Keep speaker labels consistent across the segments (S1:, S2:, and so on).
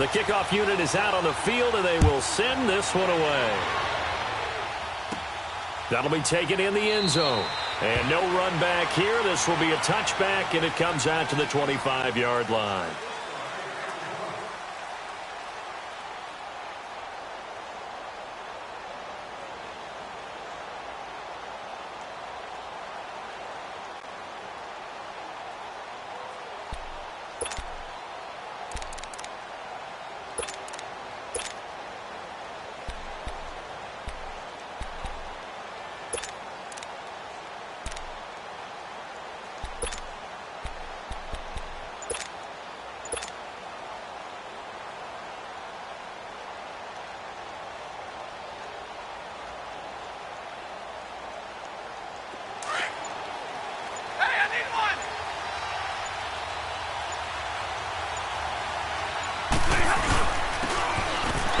S1: The kickoff unit is out on the field, and they will send this one away. That'll be taken in the end zone. And no run back here. This will be a touchback, and it comes out to the 25-yard line.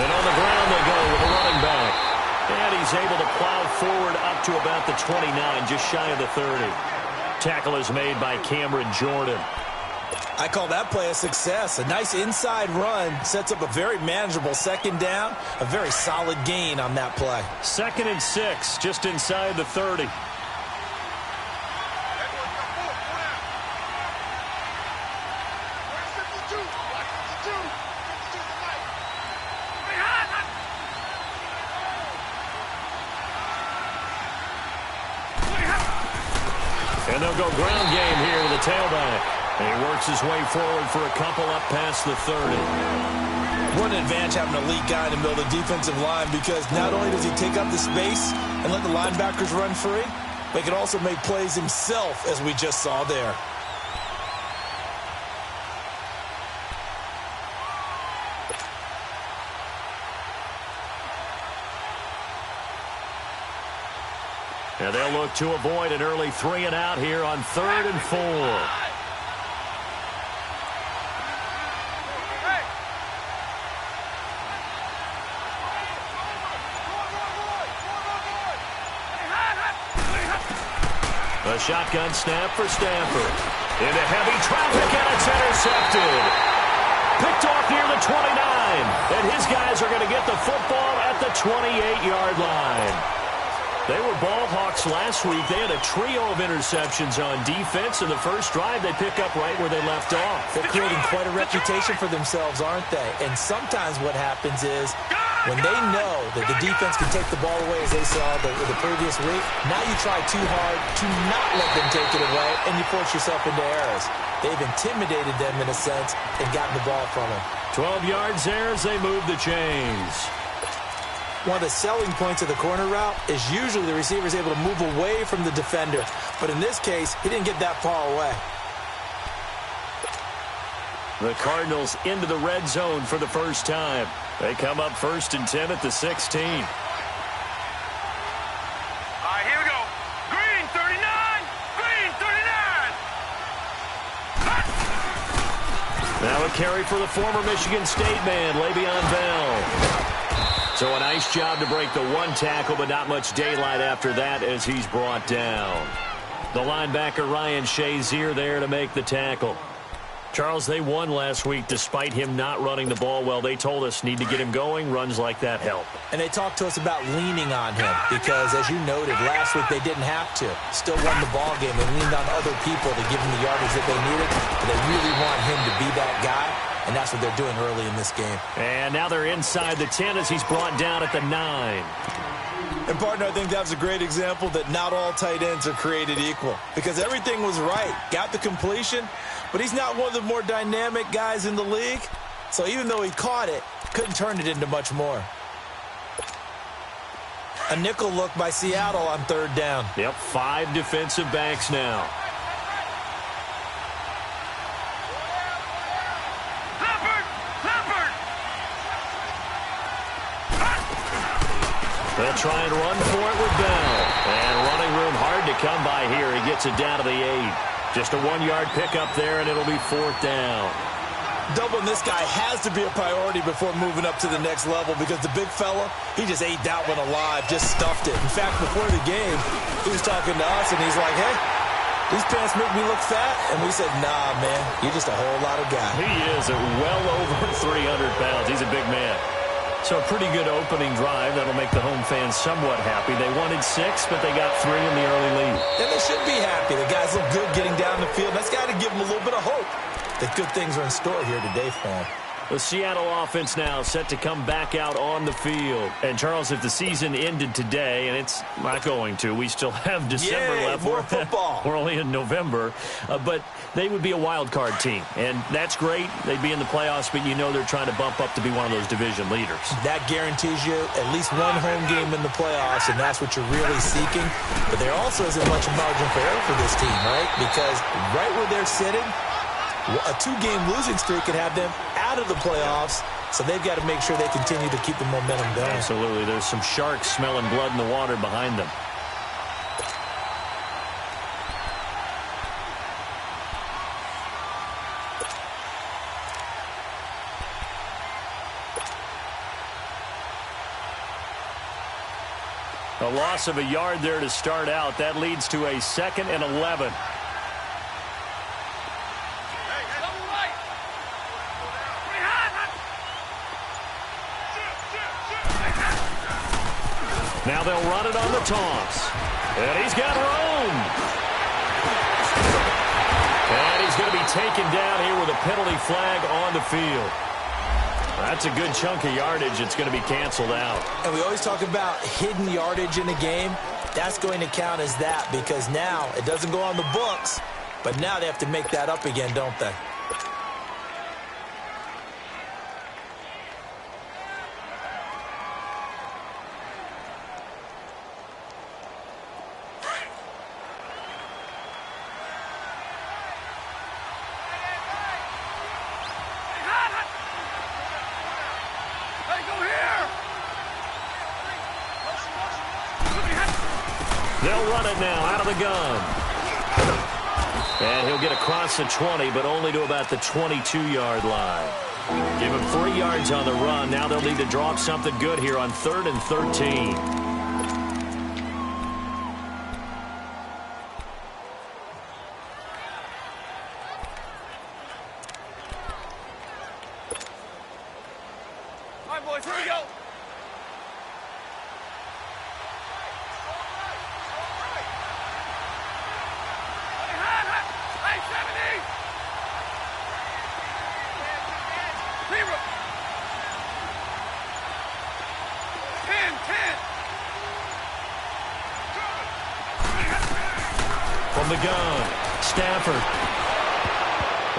S1: And on the ground they go with a running back. And he's able to plow forward up to about the 29, just shy of the 30. Tackle is made by Cameron Jordan.
S2: I call that play a success. A nice inside run sets up a very manageable second down. A very solid gain on that play.
S1: 2nd and 6, just inside the 30. And they'll go ground game here with a tailback. And he works his way forward for a couple up past the 30.
S2: What an advantage having an elite guy in the middle of the defensive line, because not only does he take up the space and let the linebackers run free, but he can also make plays himself, as we just saw there.
S1: And they'll look to avoid an early 3 and out here on 3rd and 4. A shotgun snap for Stanford. Into heavy traffic, and it's intercepted. Picked off near the 29. And his guys are going to get the football at the 28-yard line. They were ball hawks last week. They had a trio of interceptions on defense. In the first drive, they pick up right where they left off.
S2: They're creating quite a reputation for themselves, aren't they? And sometimes what happens is when they know that the defense can take the ball away, as they saw the previous week, now you try too hard to not let them take it away, and you force yourself into errors. They've intimidated them in a sense and gotten the ball from them.
S1: 12 yards there as they move the chains.
S2: One of the selling points of the corner route is usually the receiver is able to move away from the defender. But in this case, he didn't get that far away.
S1: The Cardinals into the red zone for the first time. They come up 1st and 10 at the 16.
S3: All right, here we go. Green 39. Green 39.
S1: Now a carry for the former Michigan State man, Le'Veon Bell. So a nice job to break the one tackle, but not much daylight after that as he's brought down. The linebacker Ryan Shazier there to make the tackle. Charles, they won last week despite him not running the ball well. They told us need to get him going. Runs like that help.
S2: And they talked to us about leaning on him because, as you noted, last week they didn't have to. Still won the ball game. They leaned on other people to give him the yardage that they needed. But they really want him to be that guy. And that's what they're doing early in this game.
S1: And now they're inside the 10 as he's brought down at the 9.
S2: And, partner, I think that was a great example that not all tight ends are created equal. Because everything was right. Got the completion, but he's not one of the more dynamic guys in the league. So even though he caught it, couldn't turn it into much more. A nickel look by Seattle on 3rd down.
S1: Yep, 5 defensive backs now. They'll try and run for it with Bell. And running room hard to come by here. He gets it down to the 8. Just a 1-yard pickup there, and it'll be 4th down.
S2: Doubling this guy has to be a priority before moving up to the next level because the big fella, he just ate that one alive, just stuffed it. In fact, before the game, he was talking to us, and he's like, hey, These pants make me look fat. And we said, nah, man, you're just a whole lot of guy.
S1: He is at well over 300 pounds. He's a big man. So a pretty good opening drive. That'll make the home fans somewhat happy. They wanted 6, but they got 3 in the early lead.
S2: And they should be happy. The guys look good getting down the field. That's got to give them a little bit of hope that good things are in store here today for them.
S1: The Seattle offense now set to come back out on the field. And, Charles, if the season ended today, and it's not going to, we still have December left.
S2: More football.
S1: We're only in November. But they would be a wild card team. And that's great. They'd be in the playoffs, but you know they're trying to bump up to be one of those division leaders.
S2: That guarantees you at least one home game in the playoffs, and that's what you're really seeking. But there also isn't much margin for error for this team, right? Because right where they're sitting, a 2-game losing streak could have them out of the playoffs, so they've got to make sure they continue to keep the momentum going.
S1: Absolutely. There's some sharks smelling blood in the water behind them. A loss of a yard there to start out. That leads to a 2nd and 11. Now they'll run it on the toss. And he's got room. And he's going to be taken down here with a penalty flag on the field. That's a good chunk of yardage. It's going to be canceled out.
S2: And we always talk about hidden yardage in a game. That's going to count as that because now it doesn't go on the books, but now they have to make that up again, don't they?
S1: They'll run it now out of the gun. And he'll get across the 20, but only to about the 22-yard line. Give him 3 yards on the run. Now they'll need to draw up something good here on 3rd and 13.
S3: All right, boys, here we go.
S1: From the gun, Stafford.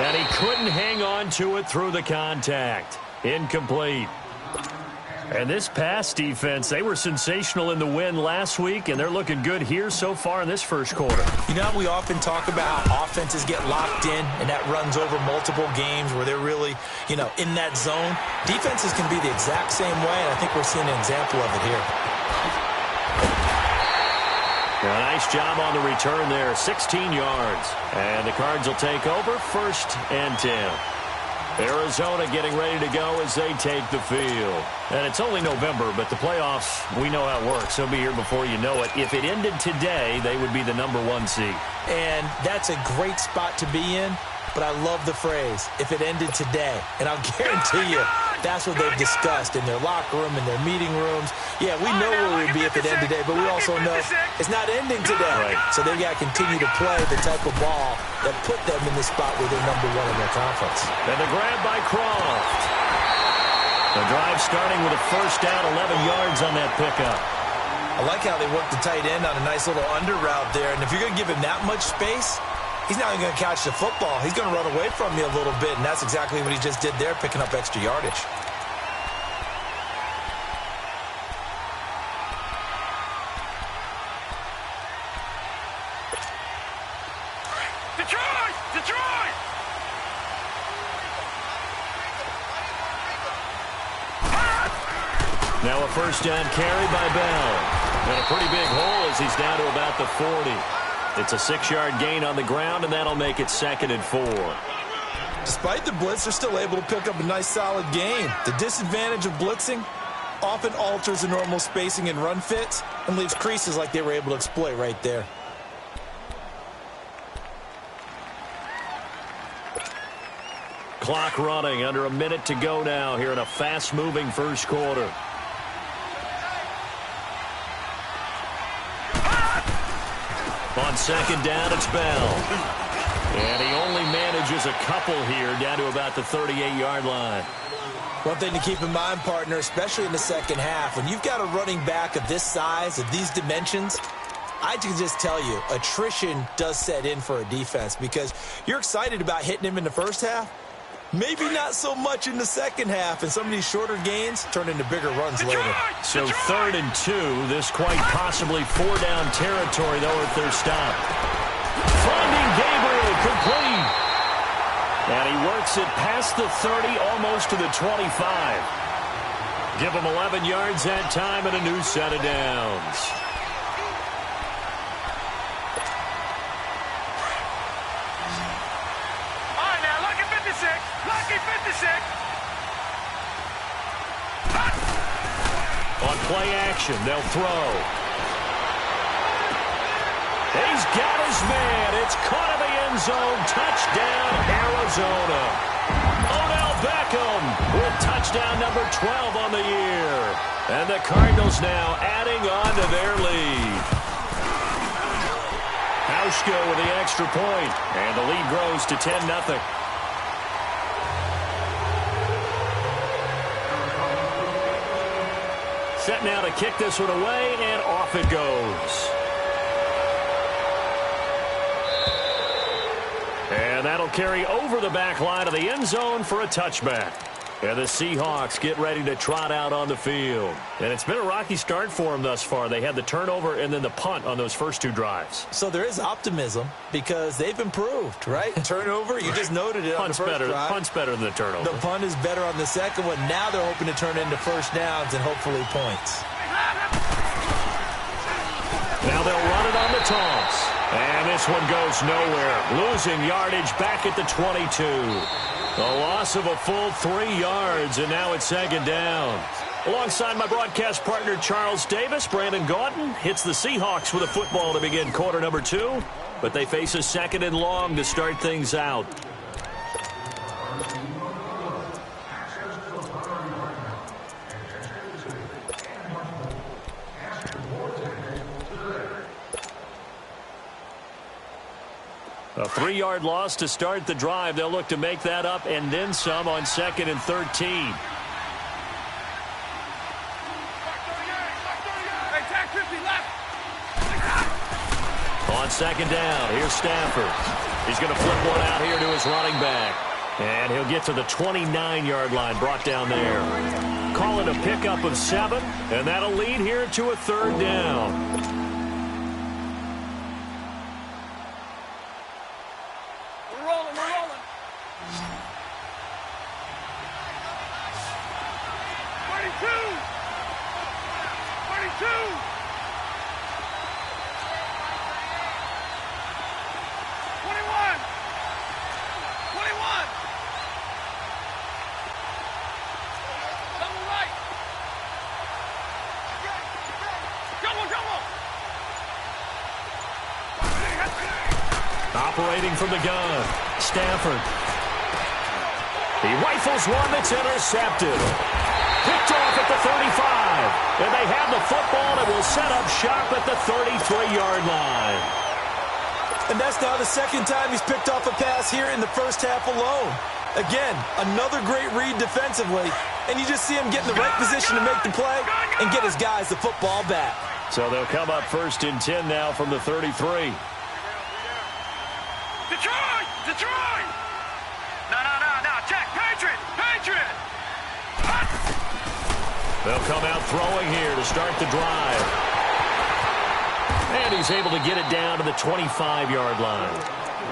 S1: And he couldn't hang on to it through the contact. Incomplete. And this pass defense, they were sensational in the win last week, and they're looking good here so far in this first quarter.
S2: You know, we often talk about how offenses get locked in, and that runs over multiple games where they're really, in that zone. Defenses can be the exact same way, and I think we're seeing an example of it here.
S1: A nice job on the return there, 16 yards. And the Cards will take over, 1st and 10. Arizona getting ready to go as they take the field. And it's only November, but the playoffs, we know how it works. They'll be here before you know it. If it ended today, they would be the #1 seed.
S2: And that's a great spot to be in, but I love the phrase, if it ended today. And I'll guarantee you, that's what they've discussed in their locker room, in their meeting rooms. Yeah, we know where we'd be if it ended today, but we also know it's not ending today.
S1: Right.
S2: So they've got to continue to play the type of ball that put them in the spot where they're #1 in their conference.
S1: And the grab by Croft. The drive starting with a 1st down, 11 yards on that pickup.
S2: I like how they worked the tight end on a nice little under route there. And if you're going to give him that much space, he's not even going to catch the football. He's going to run away from you a little bit, and that's exactly what he just did there, picking up extra yardage.
S3: Detroit! Detroit!
S1: Now a 1st down carry by Bell. And a pretty big hole as he's down to about the 40. It's a 6-yard gain on the ground, and that'll make it 2nd and 4.
S2: Despite the blitz, they're still able to pick up a nice, solid gain. The disadvantage of blitzing often alters the normal spacing and run fits and leaves creases like they were able to exploit right there.
S1: Clock running, under a minute to go now here in a fast-moving first quarter. On second down, it's Bell. And he only manages a couple here down to about the 38-yard line.
S2: One thing to keep in mind, partner, especially in the second half, when you've got a running back of this size, of these dimensions, I can just tell you, attrition does set in for a defense because you're excited about hitting him in the first half. Maybe not so much in the second half, and some of these shorter gains turn into bigger runs later.
S1: So 3rd and 2, this quite possibly 4-down territory, though, if they're stopped. Finding Gabriel complete. And he works it past the 30, almost to the 25. Give him 11 yards that time and a new set of downs.
S3: Lucky 56.
S1: On play action, they'll throw. He's got his man. It's caught in the end zone. Touchdown, Arizona. Odell Beckham with touchdown number 12 on the year. And the Cardinals now adding on to their lead. Hauschka with the extra point. And the lead grows to 10-0. Set now to kick this one away, and off it goes. And that'll carry over the back line of the end zone for a touchback. And the Seahawks get ready to trot out on the field. And it's been a rocky start for them thus far. They had the turnover and then the punt on those first 2 drives.
S2: So there is optimism because they've improved, right? Turnover, you just noted it on the first drive.
S1: Punt's better than the turnover.
S2: The punt is better on the second one. Now they're hoping to turn into first downs and hopefully points.
S1: Now they'll run it on the toss. And this one goes nowhere. Losing yardage back at the 22. A loss of a full 3 yards, and now it's 2nd down. Alongside my broadcast partner, Charles Davis, Brandon Gaudin hits the Seahawks with a football to begin quarter number 2, but they face a 2nd and long to start things out. A 3-yard loss to start the drive. They'll look to make that up and then some on 2nd and 13. On 2nd down, here's Stafford. He's going to flip one out here to his running back. And he'll get to the 29-yard line, brought down there. Call it a pickup of 7, and that'll lead here to a 3rd down. Operating from the gun, Stafford. He rifles one that's intercepted. Picked off at the 35. And they have the football and will set up shop at the 33-yard line.
S2: And that's now the 2nd time he's picked off a pass here in the first half alone. Again, another great read defensively. And you just see him get in the right position to make the play and get his guys the football back.
S1: So they'll come up 1st and 10 now from the 33.
S3: Detroit! Detroit! No, check. Patriot!
S1: They'll come out throwing here to start the drive. And he's able to get it down to the 25-yard line.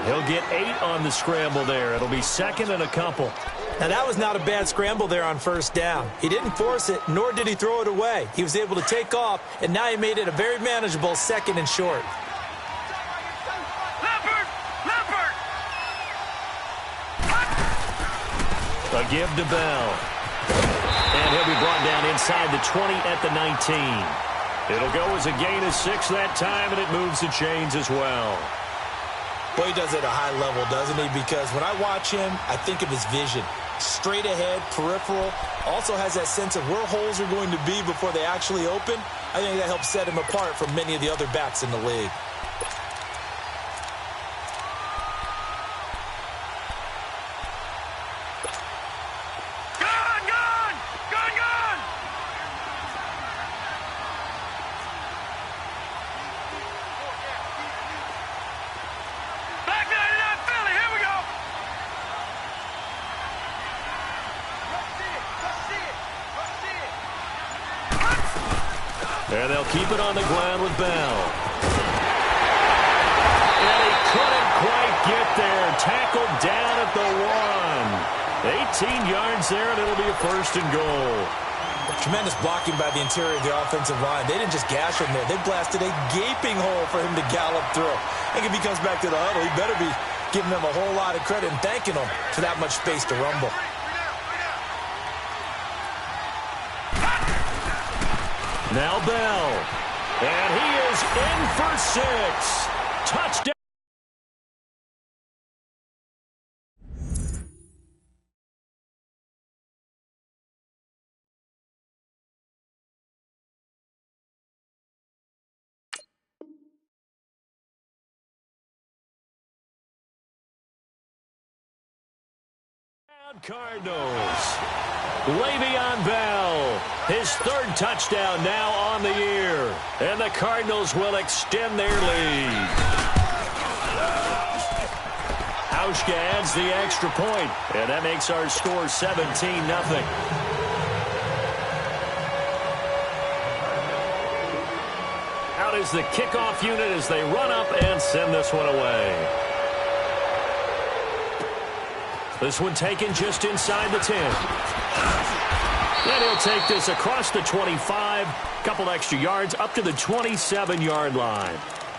S1: He'll get 8 on the scramble there. It'll be 2nd and a couple.
S2: Now, that was not a bad scramble there on 1st down. He didn't force it, nor did he throw it away. He was able to take off, and now he made it a very manageable 2nd and short.
S1: A give to Bell. And he'll be brought down inside the 20 at the 19. It'll go as a gain of 6 that time, and it moves the chains as well.
S2: Boy, he does it at a high level, doesn't he? Because when I watch him, I think of his vision. Straight ahead, peripheral, also has that sense of where holes are going to be before they actually open. I think that helps set him apart from many of the other backs in the league.
S1: And they'll keep it on the ground with Bell. And he couldn't quite get there. Tackled down at the 1. 18 yards there, and it'll be a 1st and goal.
S2: Tremendous blocking by the interior of the offensive line. They didn't just gash him there. They blasted a gaping hole for him to gallop through. I think if he comes back to the huddle, he better be giving them a whole lot of credit and thanking them for that much space to rumble.
S1: Now Bell, and he is in for 6. Touchdown. Cardinals. Le'Veon Bell, his 3rd touchdown now on the year. And the Cardinals will extend their lead. Hauschka adds the extra point, and that makes our score 17-0. Out is the kickoff unit as they run up and send this one away. This one taken just inside the 10. And he'll take this across the 25, couple extra yards up to the 27-yard line.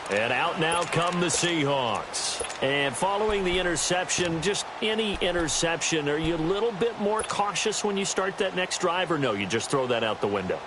S1: And out now come the Seahawks. And following the interception, just any interception, are you a little bit more cautious when you start that next drive, or no, you just throw that out the window?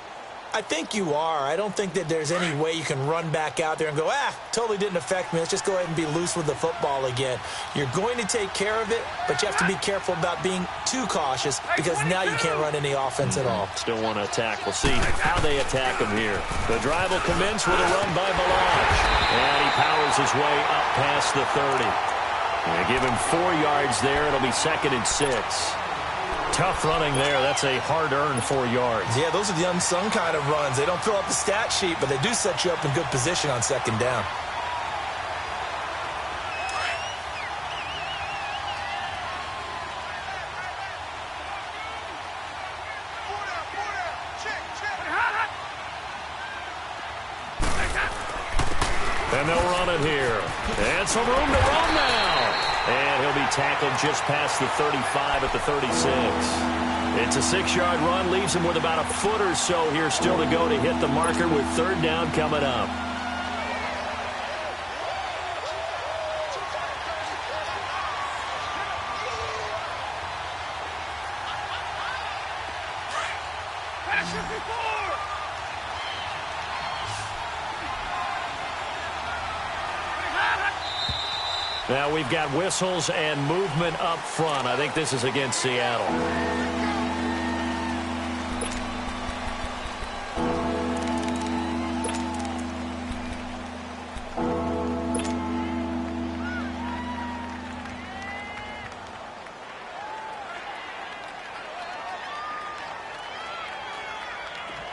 S2: I think you are. I don't think that there's any way you can run back out there and go, totally didn't affect me. Let's just go ahead and be loose with the football again. You're going to take care of it, but you have to be careful about being too cautious because now you can't run any offense at all.
S1: Still want to attack. We'll see how they attack him here. The drive will commence with a run by Balazs. And he powers his way up past the 30. And give him 4 yards there. It'll be 2nd and 6. Tough running there. That's a hard-earned 4 yards.
S2: Yeah, those are the unsung kind of runs. They don't fill up the stat sheet, but they do set you up in good position on 2nd down.
S1: And they'll run it here. And some room to run now. And he'll be tackled just past the 35 at the 36. It's a 6-yard run, leaves him with about a foot or so here still to go to hit the marker with 3rd down coming up. Now we've got whistles and movement up front. I think this is against Seattle.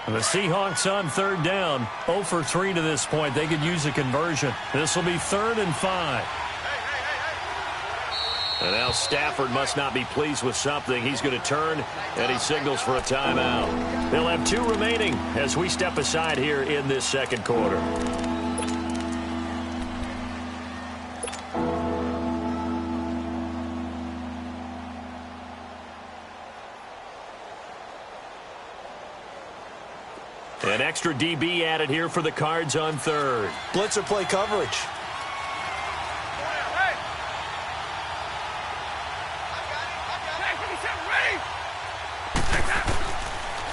S1: The Seahawks on 3rd down. 0 for 3 to this point. They could use a conversion. This will be 3rd and 5. And now Stafford must not be pleased with something. He's going to turn, and he signals for a timeout. They'll have 2 remaining as we step aside here in this 2nd quarter. An extra DB added here for the Cards on 3rd.
S2: Blitzer play coverage.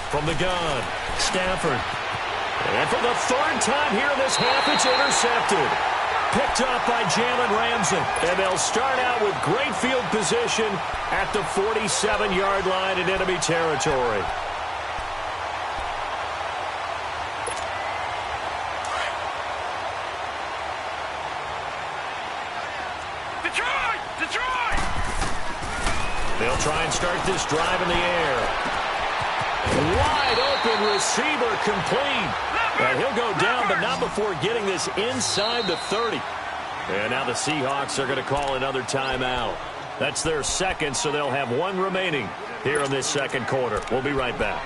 S1: From the gun, Stafford. And for the 3rd time here in this half, it's intercepted. Picked up by Jalen Ramsey. And they'll start out with great field position at the 47-yard line in enemy territory.
S3: Detroit!
S1: They'll try and start this drive in the air. Wide open receiver complete. And he'll go down, but not before getting this inside the 30. And now the Seahawks are going to call another timeout. That's their second, so they'll have one remaining here in this second quarter. We'll be right back.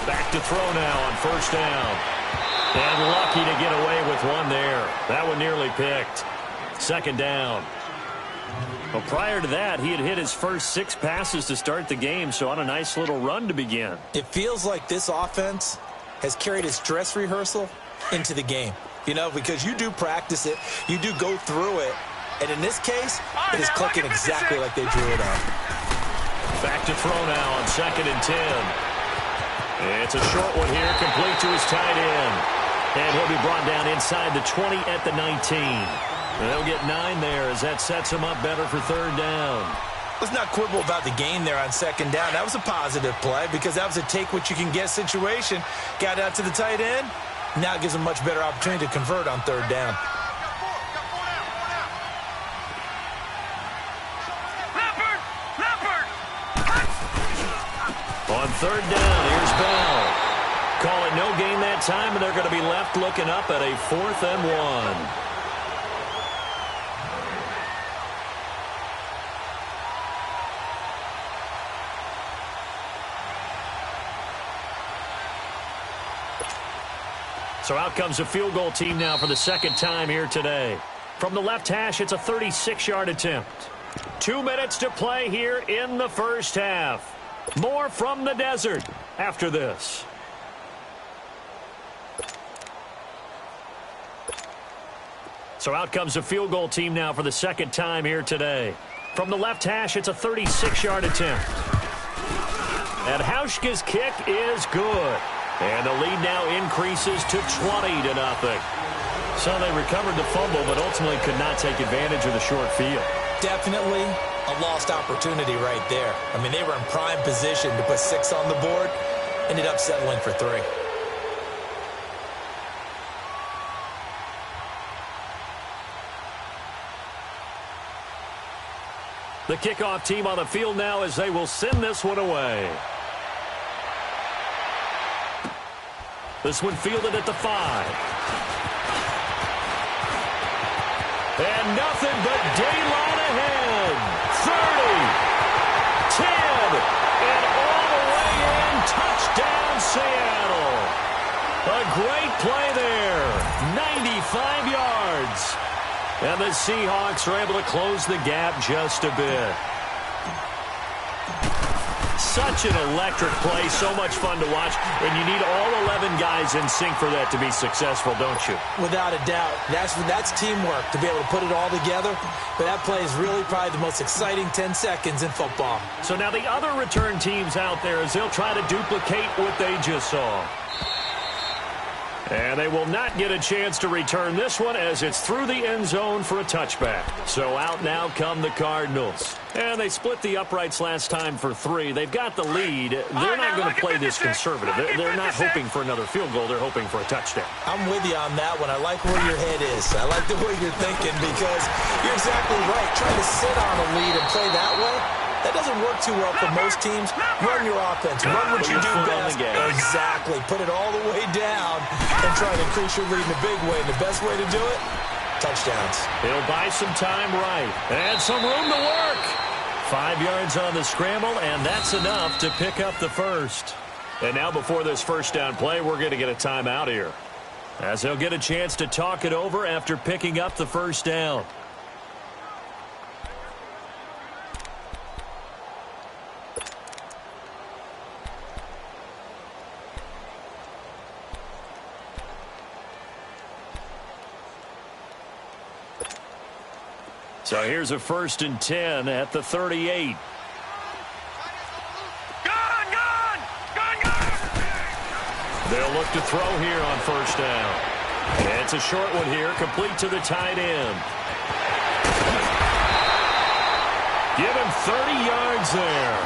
S1: Back to throw now on first down. And lucky to get away with one there. That one nearly picked. Second down. Well, prior to that, he had hit his first 6 passes to start the game, so on a nice little run to begin.
S2: It feels like this offense has carried its dress rehearsal into the game. You know, because you do practice it, you do go through it, and in this case, it is clicking exactly like they drew it up.
S1: Back to throw now on 2nd and 10. It's a short one here, complete to his tight end. And he'll be brought down inside the 20 at the 19. And they'll get 9 there as that sets him up better for third down.
S2: Let's not quibble about the gain there on second down. That was a positive play because that was a take-what-you-can-get situation. Got out to the tight end. Now it gives him a much better opportunity to convert on third down.
S1: On third down, here's Bell. Call it no gain that time, and they're going to be left looking up at a 4th and 1. So out comes a field goal team now for the second time here today. From the left hash, it's a 36-yard attempt. 2 minutes to play here in the first half. More from the desert after this. So out comes a field goal team now for the second time here today. From the left hash, it's a 36-yard attempt. And Hauschka's kick is good. And the lead now increases to 20-0. So they recovered the fumble, but ultimately could not take advantage of the short field.
S2: Definitely a lost opportunity right there. I mean, they were in prime position to put 6 on the board. Ended up settling for 3.
S1: The kickoff team on the field now as they will send this one away. This one fielded at the 5. And nothing but daylight ahead. 30, 10, and all the way in. Touchdown, Seattle. A great play there. 95 yards. And the Seahawks are able to close the gap just a bit. Such an electric play, so much fun to watch, and you need all 11 guys in sync for that to be successful, don't you?
S2: Without a doubt. That's teamwork to be able to put it all together, but that play is really probably the most exciting 10 seconds in football.
S1: So now the other return teams out there as they'll try to duplicate what they just saw. And they will not get a chance to return this one as it's through the end zone for a touchback. So out now come the Cardinals. And they split the uprights last time for 3. They've got the lead. They're not going to play this conservative. They're not hoping for another field goal. They're hoping for a touchdown.
S2: I'm with you on that one. I like where your head is. I like the way you're thinking because you're exactly right. Trying to sit on a lead and play that way, that doesn't work too well for most teams. Run your offense. Run what you do best. Exactly. Put it all the way down and try to increase your lead in a big way. And the best way to do it, touchdowns.
S1: He'll buy some time right. And some room to work. 5 yards on the scramble, and that's enough to pick up the first. And now before this first down play, we're going to get a timeout here, as they'll get a chance to talk it over after picking up the first down. So here's a 1st and 10 at the 38. They'll look to throw here on 1st down. And it's a short one here, complete to the tight end. Give him 30 yards there.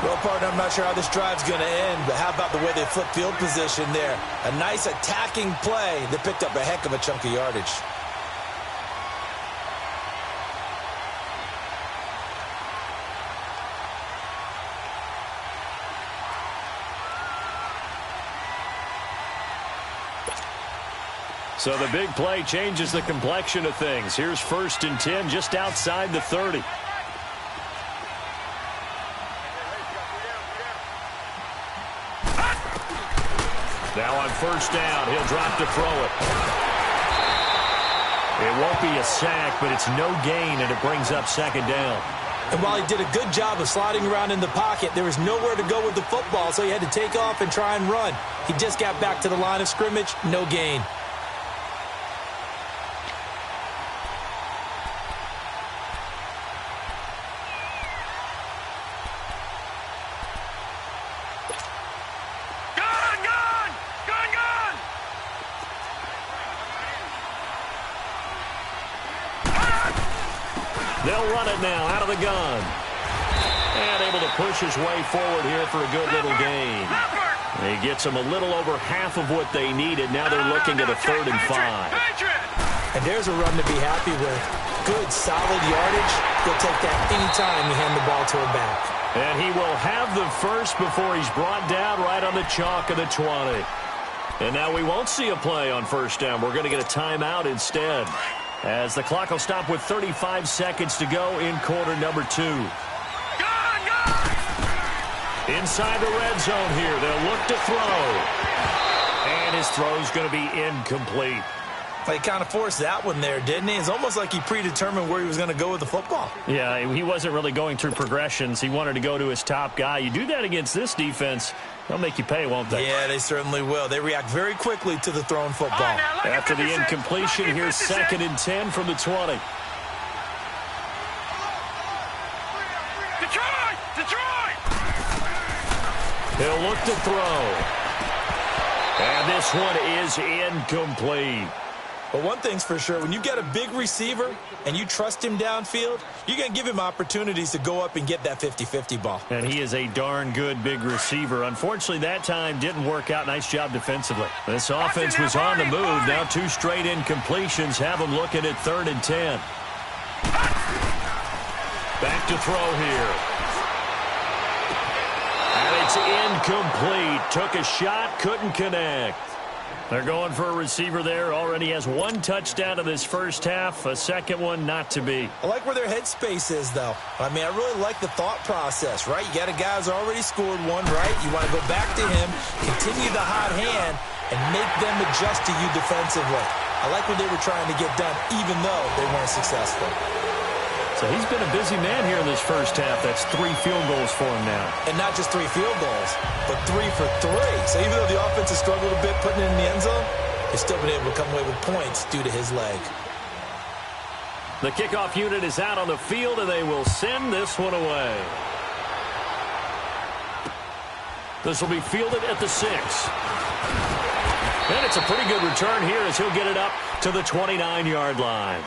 S2: Well, partner, I'm not sure how this drive's going to end, but how about the way they flip field position there? A nice attacking play that picked up a heck of a chunk of yardage.
S1: So the big play changes the complexion of things. Here's 1st and 10 just outside the 30. Now on 1st down, he'll drop to throw it. It won't be a sack, but it's no gain, and it brings up 2nd down.
S2: And while he did a good job of sliding around in the pocket, there was nowhere to go with the football, so he had to take off and try and run. He just got back to the line of scrimmage, no gain.
S1: They'll run it now out of the gun. And able to push his way forward here for a good little gain. He gets them a little over half of what they needed. Now they're looking at a 3rd and 5.
S2: And there's a run to be happy with. Good, solid yardage. He'll take that anytime you hand the ball to him back.
S1: And he will have the first before he's brought down right on the chalk of the 20. And now we won't see a play on 1st down. We're going to get a timeout instead, as the clock will stop with 35 seconds to go in quarter number 2. Inside the red zone here, they'll look to throw. And his throw's going to be incomplete.
S2: He kind of forced that one there, didn't he? It's almost like he predetermined where he was going to go with the football.
S1: Yeah, he wasn't really going through progressions. He wanted to go to his top guy. You do that against this defense, they'll make you pay, won't they?
S2: Yeah, they certainly will. They react very quickly to the thrown football.
S1: After the incompletion, here's 2nd and 10 from the 20.
S3: Detroit!
S1: He'll look to throw. And this one is incomplete.
S2: But one thing's for sure, when you get a big receiver and you trust him downfield, you're going to give him opportunities to go up and get that 50-50 ball.
S1: And he is a darn good big receiver. Unfortunately, that time didn't work out. Nice job defensively. This offense was on the move. Now 2 straight incompletions have them looking at 3rd and 10. Back to throw here. And it's incomplete. Took a shot, couldn't connect. They're going for a receiver there. Already has 1 touchdown in this first half. A second one not to be.
S2: I like where their headspace is, though. I mean, I really like the thought process, right? You got a guy who's already scored one, right? You want to go back to him, continue the hot hand, and make them adjust to you defensively. I like what they were trying to get done, even though they weren't successful.
S1: So he's been a busy man here in this first half. That's 3 field goals for him now.
S2: And not just 3 field goals, but 3 for 3. So even though the offense has struggled a bit putting it in the end zone, they've still been able to come away with points due to his leg.
S1: The kickoff unit is out on the field, and they will send this one away. This will be fielded at the 6. And it's a pretty good return here as he'll get it up to the 29-yard line.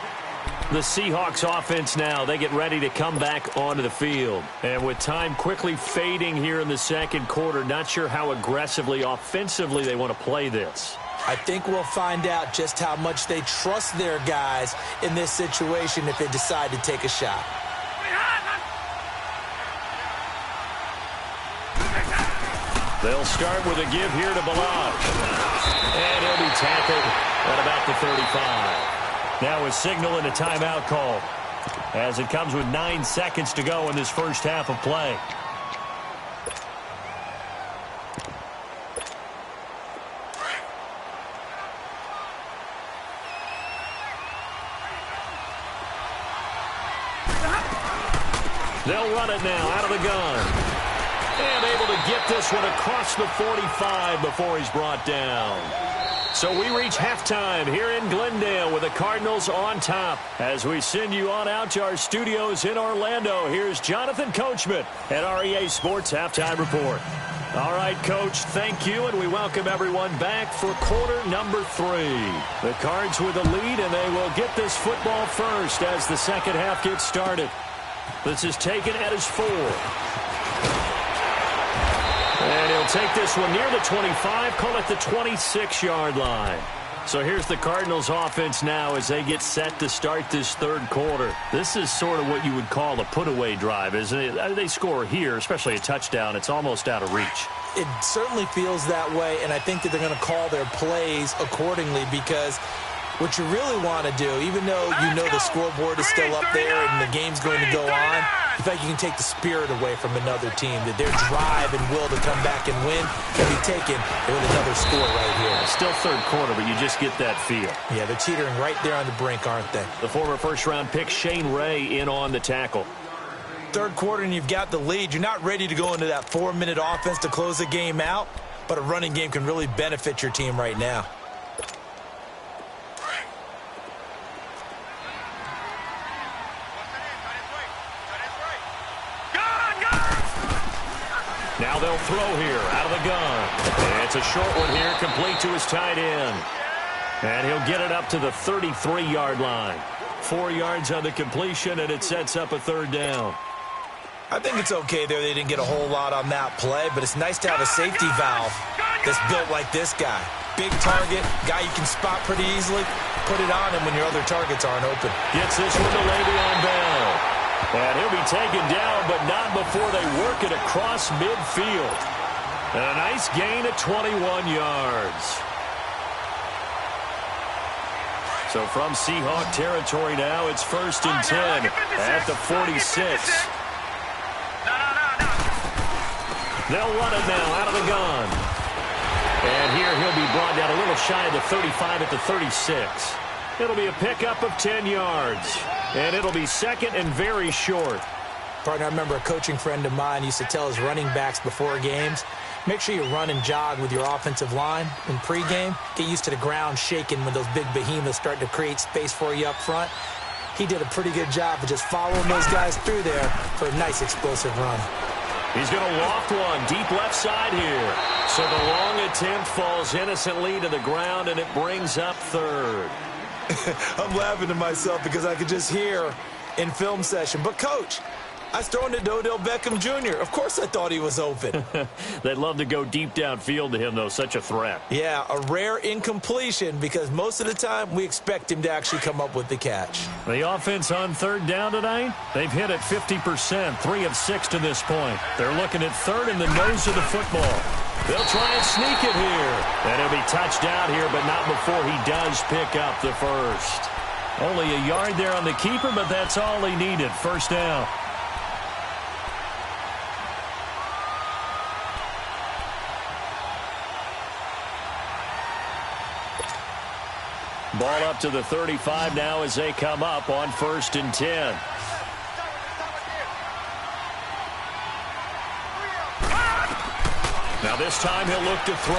S1: The Seahawks offense now, they get ready to come back onto the field. And with time quickly fading here in the second quarter, not sure how aggressively, offensively they want to play this.
S2: I think we'll find out just how much they trust their guys in this situation if they decide to take a shot.
S1: They'll start with a give here to Balaj. And he'll be tackled at about the 35. Now a signal and a timeout call as it comes with 9 seconds to go in this first half of play. They'll run it now out of the gun. And able to get this one across the 45 before he's brought down. So we reach halftime here in Glendale with the Cardinals on top. As we send you on out to our studios in Orlando, here's Jonathan Coachman at REA Sports Halftime Report. All right, Coach, thank you, and we welcome everyone back for quarter number 3. The Cards with a lead, and they will get this football first as the second half gets started. This is taken at his 4. And he'll take this one near the 25, call it the 26-yard line. So here's the Cardinals offense now as they get set to start this third quarter. This is sort of what you would call a put-away drive, isn't it? They score here, especially a touchdown. It's almost out of reach.
S2: It certainly feels that way, and I think that they're going to call their plays accordingly because what you really want to do, even though you know the scoreboard is still up there and the game's going to go on, in fact, you can take the spirit away from another team, that their drive and will to come back and win can be taken with another score right here.
S1: It's still third quarter, but you just get that feel.
S2: Yeah, they're teetering right there on the brink, aren't they?
S1: The former first-round pick, Shane Ray, in on the tackle.
S2: Third quarter and you've got the lead. You're not ready to go into that 4-minute offense to close the game out, but a running game can really benefit your team right now.
S1: Now they'll throw here out of the gun. And it's a short one here, complete to his tight end. And he'll get it up to the 33-yard line. 4 yards on the completion, and it sets up a third down.
S2: I think it's okay there. They didn't get a whole lot on that play, but it's nice to have a safety valve that's built like this guy. Big target, guy you can spot pretty easily. Put it on him when your other targets aren't open.
S1: Gets this one to Le'Veon Bell. And he'll be taken down, but not before they work it across midfield. And a nice gain of 21 yards. So from Seahawk territory now, it's 1st and 10 at the 46. They'll run it now out of the gun. And here he'll be brought down a little shy of the 35 at the 36. It'll be a pickup of 10 yards. And it'll be second and very short.
S2: Partner, I remember a coaching friend of mine used to tell his running backs before games, make sure you run and jog with your offensive line in pregame. Get used to the ground shaking when those big behemoths start to create space for you up front. He did a pretty good job of just following those guys through there for a nice explosive run.
S1: He's going to loft one deep left side here. So the long attempt falls innocently to the ground, and it brings up third.
S2: I'm laughing to myself because I could just hear in film session. But, Coach, I was throwing to Odell Beckham Jr. Of course I thought he was open.
S1: They'd love to go deep downfield to him, though. Such a threat. Yeah,
S2: a rare incompletion because most of the time we expect him to actually come up with the catch.
S1: The offense on third down tonight, they've hit it 50%, 3 of 6 to this point. They're looking at third in the nose of the football. They'll try and sneak it here. And he'll be touched out here, but not before he does pick up the first. Only a yard there on the keeper, but that's all he needed. First down. Ball up to the 35 now as they come up on 1st and 10. Now this time he'll look to throw.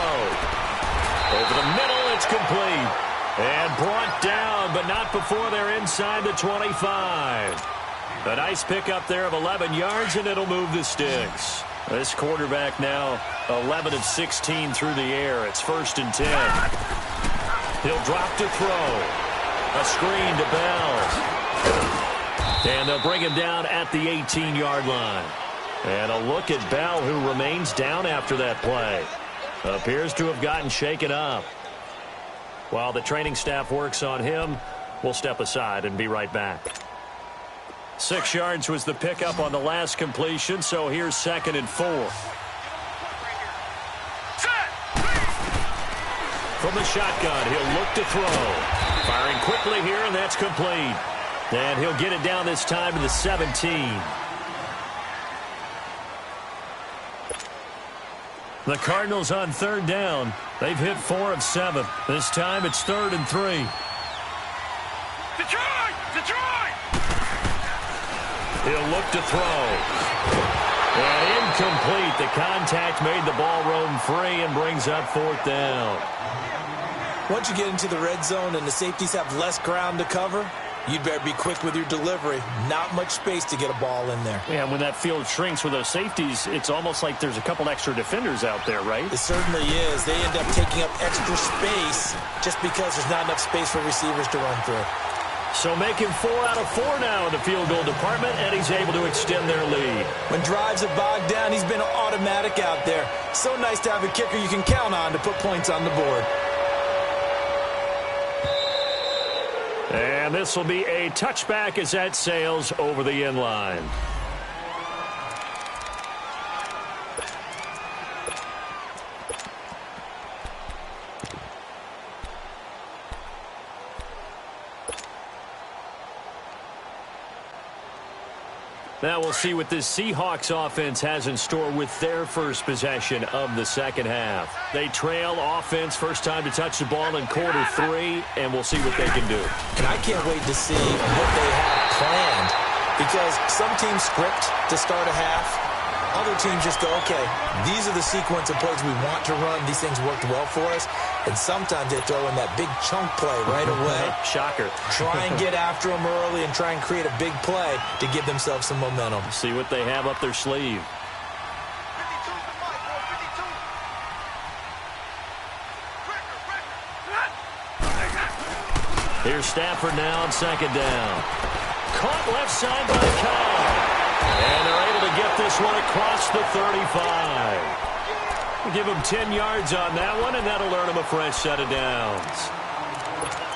S1: Over the middle, it's complete. And brought down, but not before they're inside the 25. A nice pickup there of 11 yards, and it'll move the sticks. This quarterback now 11 of 16 through the air. It's 1st and 10. He'll drop to throw. A screen to Bell. And they'll bring him down at the 18-yard line. And a look at Bell, who remains down after that play. Appears to have gotten shaken up. While the training staff works on him, we'll step aside and be right back. 6 yards was the pickup on the last completion, so here's 2nd and 4. From the shotgun, he'll look to throw. Firing quickly here, and that's complete. And he'll get it down this time to the 17. The Cardinals on third down. They've hit 4 of 7. This time it's 3rd and 3.
S3: Detroit! Detroit!
S1: He'll look to throw. And incomplete. The contact made the ball roam free and brings up 4th down.
S2: Once you get into the red zone and the safeties have less ground to cover, you'd better be quick with your delivery. Not much space to get a ball in there.
S1: Yeah, when that field shrinks with those safeties, it's almost like there's a couple extra defenders out there, right?
S2: It certainly is. They end up taking up extra space just because there's not enough space for receivers to run through.
S1: So making 4 out of 4 now in the field goal department, and he's able to extend their lead.
S2: When drives are bogged down, he's been automatic out there. So nice to have a kicker you can count on to put points on the board.
S1: And this will be a touchback as that sails over the end line. Now we'll see what this Seahawks offense has in store with their first possession of the second half. They trail offense, first time to touch the ball in quarter 3, and we'll see what they can do.
S2: And I can't wait to see what they have planned, because some teams script to start a half. Other teams just go, okay, these are the sequence of plays we want to run. These things worked well for us. And sometimes they throw in that big chunk play right away.
S1: Shocker.
S2: Try and get after them early and try and create a big play to give themselves some momentum.
S1: See what they have up their sleeve.
S3: 52 to Mike, boy, 52.
S1: Here's Stafford now on second down. Caught left side by Cobb. And they're able to get this one across the 35. We'll give them 10 yards on that one, and that'll earn them a fresh set of downs.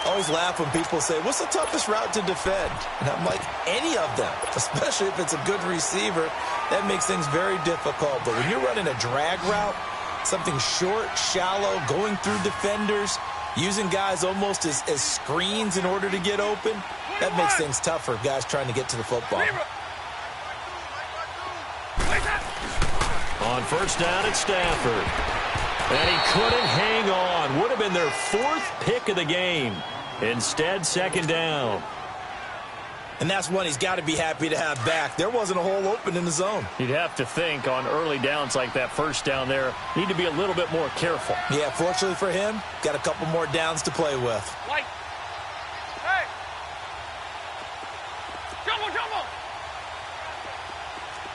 S2: Always laugh when people say, what's the toughest route to defend? And I'm like, any of them, especially if it's a good receiver. That makes things very difficult. But when you're running a drag route, something short, shallow, going through defenders, using guys almost as screens in order to get open, that makes things tough for guys trying to get to the football.
S1: On first down, it's Stafford. And he couldn't hang on. Would have been their 4th pick of the game. Instead, second down.
S2: And that's one he's got to be happy to have back. There wasn't a hole open in the zone.
S1: You'd have to think on early downs like that first down there, need to be a little bit more careful.
S2: Yeah, fortunately for him, got a couple more downs to play with.
S3: White. Hey. Jumbo, jumbo.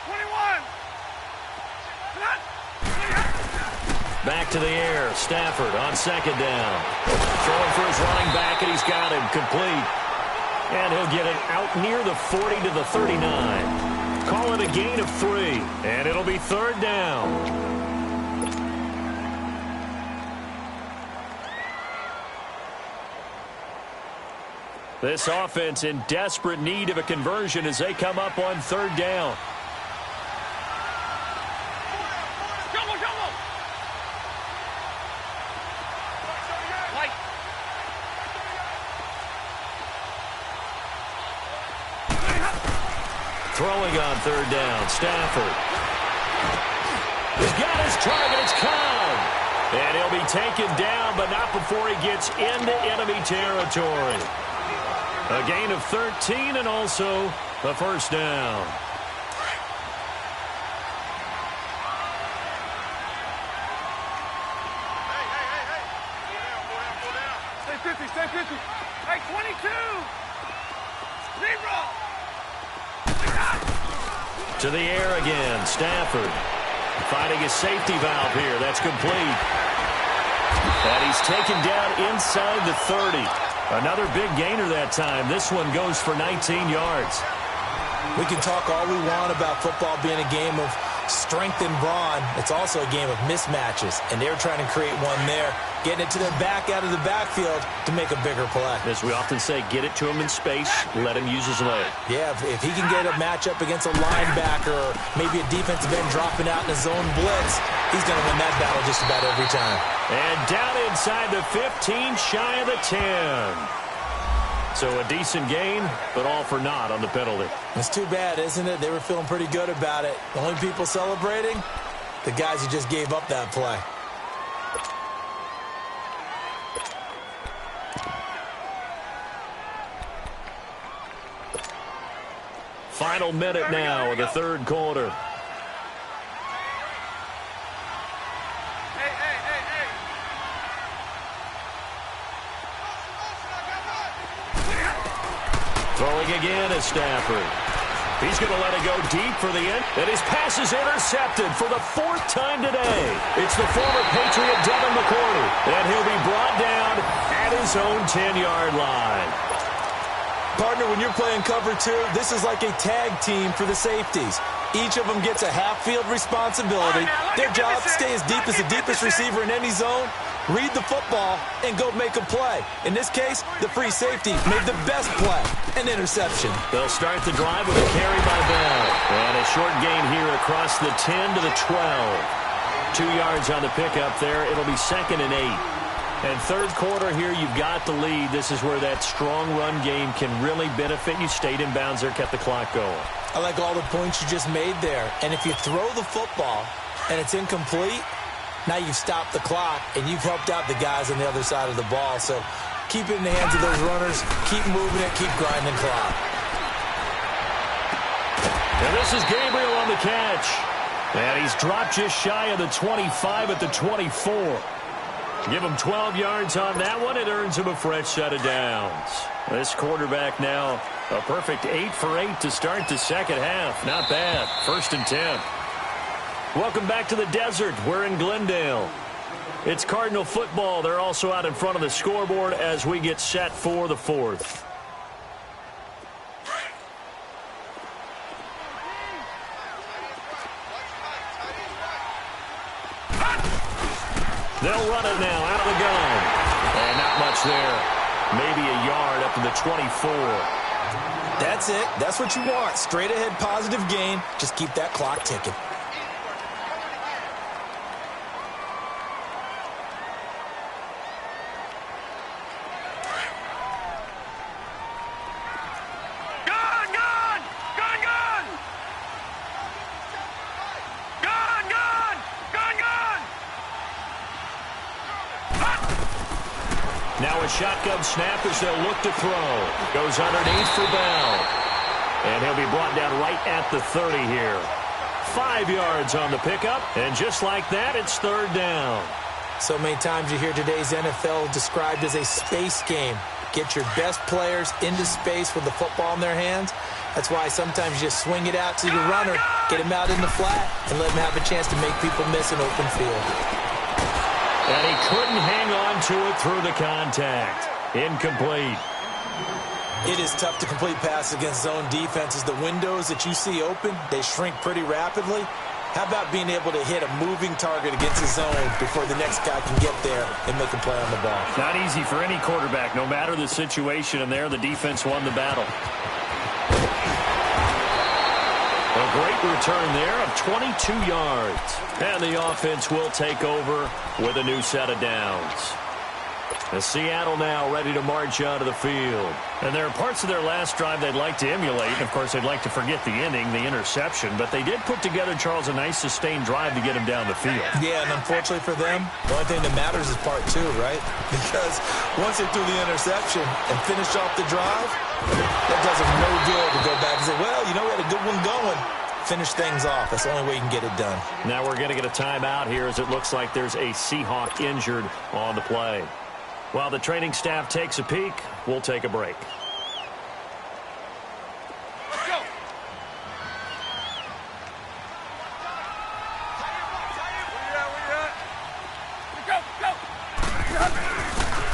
S3: 21.
S1: Back to the air. Stafford on second down. Throwing for his running back, and he's got him complete. And he'll get it out near the 40 to the 39. Call it a gain of 3, and it'll be third down. This offense in desperate need of a conversion as they come up on third down. Throwing on third down, Stafford. He's got his target, it's Cobb. And he'll be taken down, but not before he gets into enemy territory. A gain of 13 and also a first down.
S3: Stay 50, stay 50. Hey, 22. 0.
S1: To the air again, Stafford. Finding his safety valve here. That's complete. And he's taken down inside the 30. Another big gainer that time. This one goes for 19 yards.
S2: We can talk all we want about football being a game of strength and brawn. It's also a game of mismatches, and they're trying to create one there, getting it to their back out of the backfield to make a bigger play.
S1: As we often say, get it to him in space, let him use his leg.
S2: Yeah, if he can get a matchup against a linebacker or maybe a defensive end dropping out in a zone blitz, he's going to win that battle just about every time.
S1: And down inside the 15, shy of the 10. So a decent gain, but all for naught on the penalty.
S2: It's too bad, isn't it? They were feeling pretty good about it. The only people celebrating, the guys who just gave up that play.
S1: Final minute now of the third quarter. Throwing again is Stafford. He's going to let it go deep for the end. And his pass is intercepted for the 4th time today. It's the former Patriot Devin McCourty. And he'll be brought down at his own 10-yard line.
S2: Partner, when you're playing cover 2, this is like a tag team for the safeties. Each of them gets a half-field responsibility. Their job, stay as deep as the deepest receiver in any zone, read the football, and go make a play. In this case, the free safety made the best play, an interception.
S1: They'll start the drive with a carry by Bell. And a short gain here across the 10 to the 12. 2 yards on the pickup there. It'll be 2nd and 8. And third quarter here, you've got the lead. This is where that strong run game can really benefit you. Stayed in bounds there, kept the clock going.
S2: I like all the points you just made there. And if you throw the football and it's incomplete, now you've stopped the clock and you've helped out the guys on the other side of the ball. So keep it in the hands of those runners. Keep moving it. Keep grinding clock.
S1: And this is Gabriel on the catch. And he's dropped just shy of the 25 at the 24. Give him 12 yards on that one. It earns him a fresh set of downs. This quarterback now a perfect 8 for 8 to start the second half. Not bad. 1st and 10. Welcome back to the desert. We're in Glendale. It's Cardinal football. They're also out in front of the scoreboard as we get set for the 4th. They'll run it now out of the gun. And not much there. Maybe a yard up to the 24.
S2: That's it. That's what you want. Straight ahead positive gain. Just keep that clock ticking.
S1: Now a shotgun snap as they'll look to throw. Goes underneath for Bell. And he'll be brought down right at the 30 here. 5 yards on the pickup. And just like that, it's 3rd down.
S2: So many times you hear today's NFL described as a space game. Get your best players into space with the football in their hands. That's why sometimes you just swing it out to your runner, get him out in the flat, and let him have a chance to make people miss an open field.
S1: And he couldn't hang on to it through the contact. Incomplete.
S2: It is tough to complete passes against zone defenses. The windows that you see open, they shrink pretty rapidly. How about being able to hit a moving target against a zone before the next guy can get there and make a play on the ball?
S1: Not easy for any quarterback, no matter the situation. And there, the defense won the battle. A great return there of 22 yards. And the offense will take over with a new set of downs. The Seattle now ready to march out of the field. And there are parts of their last drive they'd like to emulate. Of course, they'd like to forget the inning, the interception. But they did put together, Charles, a nice sustained drive to get him down the field.
S2: Yeah, and unfortunately for them, the only thing that matters is part 2, right? Because once they threw the interception and finished off the drive, that does them no good to go back and say, well, you know, we had a good one going. Finish things off. That's the only way you can get it done.
S1: Now we're going to get a timeout here as it looks like there's a Seahawk injured on the play. While the training staff takes a peek, we'll take a break.
S3: Go.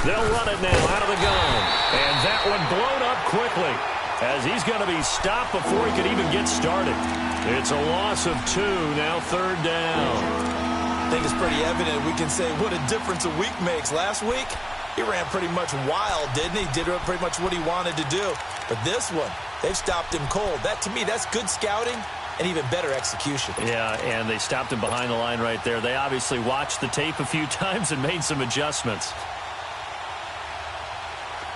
S1: They'll run it now out of the gun. And that one blown up quickly as he's going to be stopped before he could even get started. It's a loss of 2, now 3rd down.
S2: I think it's pretty evident. We can say what a difference a week makes. Last week, he ran pretty much wild, didn't he? Did pretty much what he wanted to do. But this one, they've stopped him cold. That, to me, that's good scouting and even better execution.
S1: Yeah, and they stopped him behind the line right there. They obviously watched the tape a few times and made some adjustments.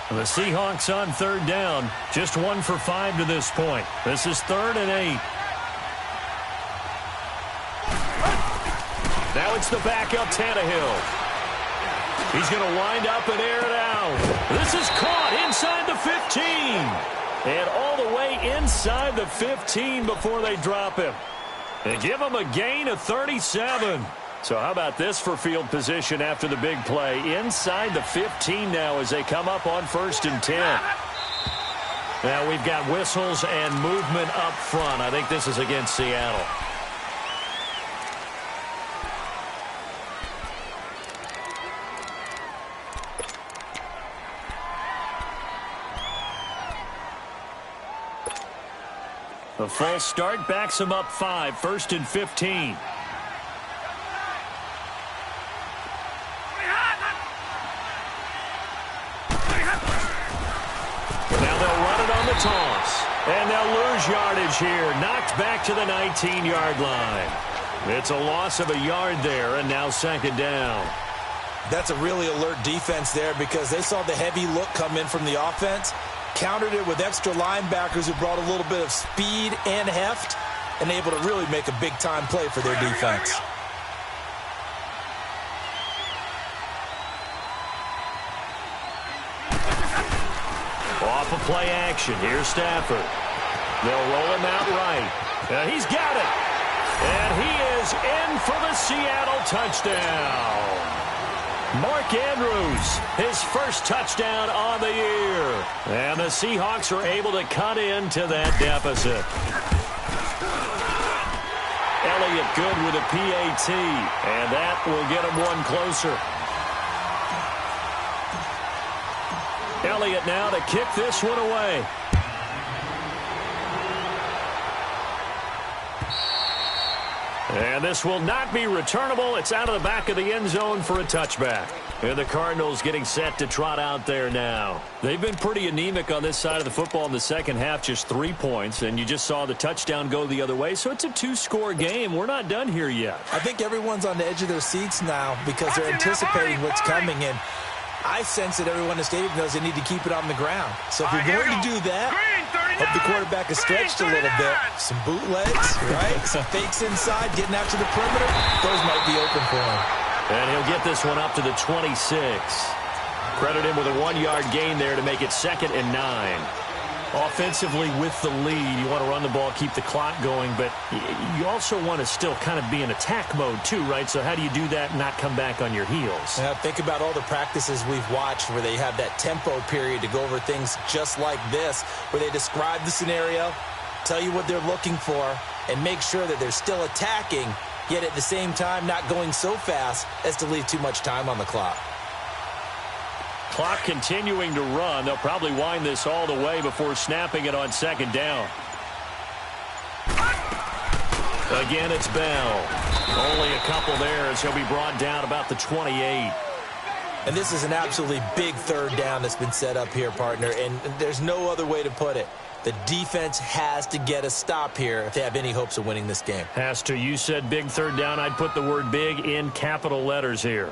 S1: The Seahawks on 3rd down, just 1 for 5 to this point. This is 3rd and 8. Now it's the backup Tannehill. He's going to wind up and air it out. This is caught inside the 15. And all the way inside the 15 before they drop him. They give him a gain of 37. So how about this for field position after the big play? Inside the 15 now as they come up on 1st and 10. Now we've got whistles and movement up front. I think this is against Seattle. The false start backs him up 5, 1st and 15. Now they'll run it on the toss. And they'll lose yardage here. Knocked back to the 19-yard line. It's a loss of a yard there, and now 2nd down.
S2: That's a really alert defense there because they saw the heavy look come in from the offense, countered it with extra linebackers who brought a little bit of speed and heft, and able to really make a big-time play for their defense.
S1: Off of play action. Here's Stafford. They'll roll him out right. He's got it. And he is in for the Seattle touchdown. Mark Andrews, his first touchdown on the year. And the Seahawks are able to cut into that deficit. Elliott good with a PAT. And that will get him one closer. Elliott now to kick this one away. And this will not be returnable. It's out of the back of the end zone for a touchback. And the Cardinals getting set to trot out there now. They've been pretty anemic on this side of the football in the second half, just 3 points. And you just saw the touchdown go the other way. So it's a 2-score game. We're not done here yet.
S2: I think everyone's on the edge of their seats now because they're anticipating what's coming in. I sense that everyone in the stadium knows they need to keep it on the ground. So if you're going to do that, hope the quarterback is stretched a little bit. Some bootlegs, right? Some fakes inside, getting out to the perimeter. Those might be open for him.
S1: And he'll get this one up to the 26. Credit him with a 1-yard gain there to make it 2nd and 9. Offensively with the lead, you want to run the ball, keep the clock going, but you also want to still kind of be in attack mode too, right? So how do you do that and not come back on your heels?
S2: Yeah, think about all the practices we've watched where they have that tempo period to go over things just like this, where they describe the scenario, tell you what they're looking for, and make sure that they're still attacking, yet at the same time not going so fast as to leave too much time on the clock.
S1: Clock continuing to run. They'll probably wind this all the way before snapping it on 2nd down. Again, it's Bell. Only a couple there as he'll be brought down about the 28.
S2: And this is an absolutely big 3rd down that's been set up here, partner, and there's no other way to put it. The defense has to get a stop here if they have any hopes of winning this game.
S1: Has to. You said big 3rd down. I'd put the word big in capital letters here.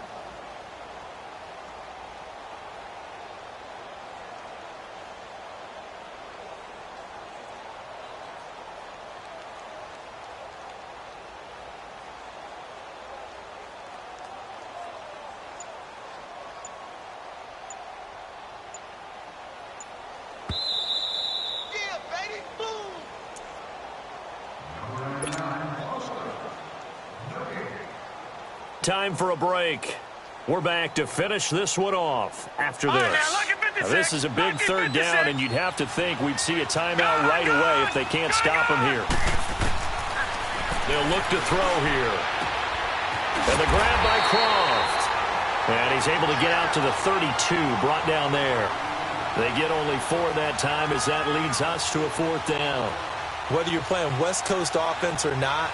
S1: Time for a break. We're back to finish this one off after this. Now, this is a big 3rd down, and you'd have to think we'd see a timeout right away if they can't stop him here. They'll look to throw here. And the grab by Croft. And he's able to get out to the 32, brought down there. They get only 4 that time as that leads us to a 4th down.
S2: Whether you're playing West Coast offense or not,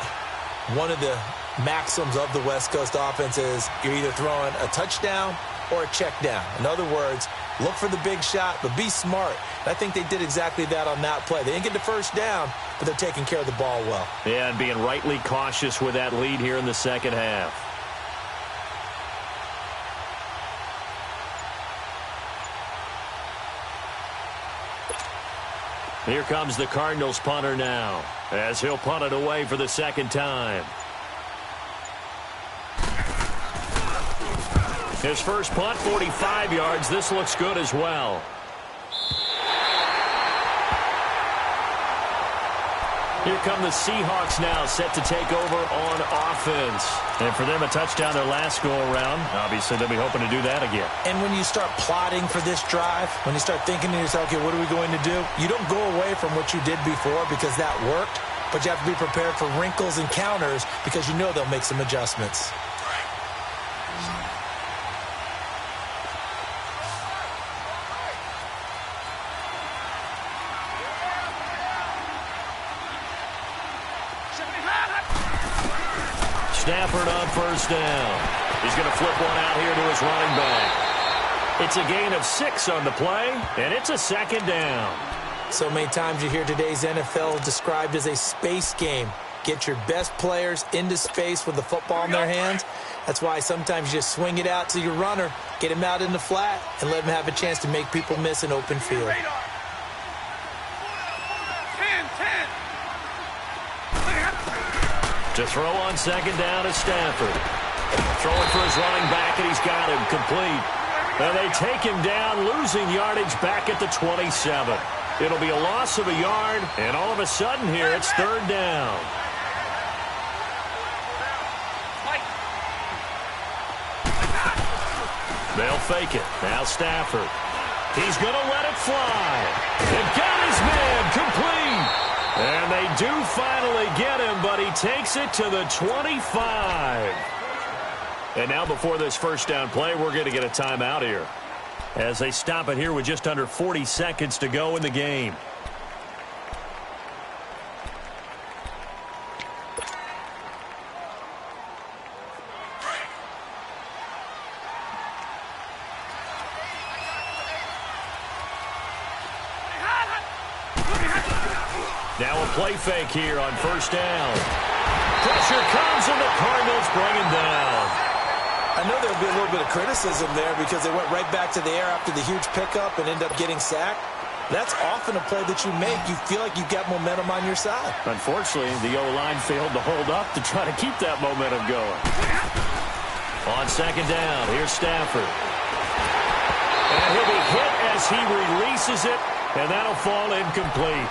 S2: one of the maxims of the West Coast offense is you're either throwing a touchdown or a check down. In other words, look for the big shot, but be smart. I think they did exactly that on that play. They didn't get the 1st down, but they're taking care of the ball well.
S1: Yeah, and being rightly cautious with that lead here in the second half. Here comes the Cardinals punter now, as he'll punt it away for the 2nd time. His first punt, 45 yards. This looks good as well. Here come the Seahawks now, set to take over on offense. And for them, a touchdown their last go-around. Obviously, they'll be hoping to do that again.
S2: And when you start plotting for this drive, when you start thinking to yourself, okay, what are we going to do? You don't go away from what you did before because that worked, but you have to be prepared for wrinkles and counters because you know they'll make some adjustments.
S1: Stafford on first down. He's going to flip one out here to his running back. It's a gain of 6 on the play, and it's a second down.
S2: So many times you hear today's NFL described as a space game. Get your best players into space with the football in their hands. That's why sometimes you just swing it out to your runner, get him out in the flat, and let him have a chance to make people miss an open field.
S1: To throw on second down is Stafford. Throwing for his running back, and he's got him complete. And they take him down, losing yardage back at the 27. It'll be a loss of a yard, and all of a sudden here, it's third down. They'll fake it. Now Stafford. He's going to let it fly. And got his man complete. And they do finally get him, but he takes it to the 25. And now before this first down play, we're going to get a timeout here as they stop it here with just under 40 seconds to go in the game. Now a play fake here on first down. Pressure comes, and the Cardinals bring him down.
S2: I know there'll be a little bit of criticism there because they went right back to the air after the huge pickup and ended up getting sacked. That's often a play that you make. You feel like you've got momentum on your side.
S1: Unfortunately, the O-line failed to hold up to try to keep that momentum going. On second down, here's Stafford. And he'll be hit as he releases it, and that'll fall incomplete.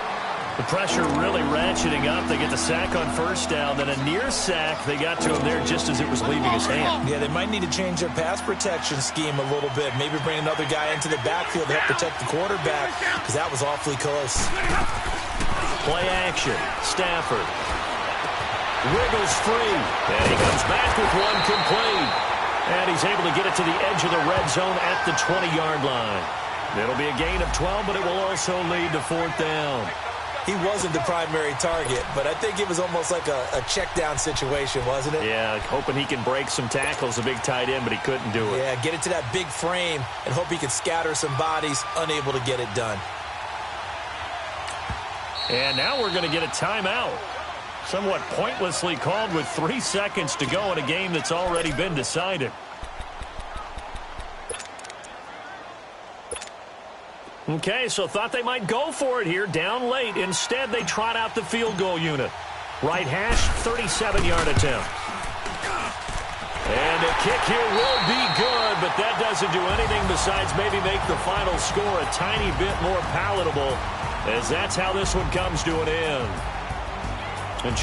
S1: The pressure really ratcheting up. They get the sack on first down, then a near sack. They got to him there just as it was leaving his hand.
S2: Yeah, they might need to change their pass protection scheme a little bit. Maybe bring another guy into the backfield to help protect the quarterback because that was awfully close.
S1: Play action. Stafford wiggles free, and he comes back with one complete. And he's able to get it to the edge of the red zone at the 20-yard line. It'll be a gain of 12, but it will also lead to fourth down.
S2: He wasn't the primary target, but I think it was almost like a check-down situation, wasn't it?
S1: Yeah, hoping he can break some tackles, a big tight end, but he couldn't do it.
S2: Yeah, get it to that big frame and hope he could scatter some bodies, unable to get it done.
S1: And now we're going to get a timeout. Somewhat pointlessly called with 3 seconds to go in a game that's already been decided. Okay, so thought they might go for it here, down late. Instead, they trot out the field goal unit. Right hash, 37-yard attempt. And a kick here will be good, but that doesn't do anything besides maybe make the final score a tiny bit more palatable, as that's how this one comes to an end. And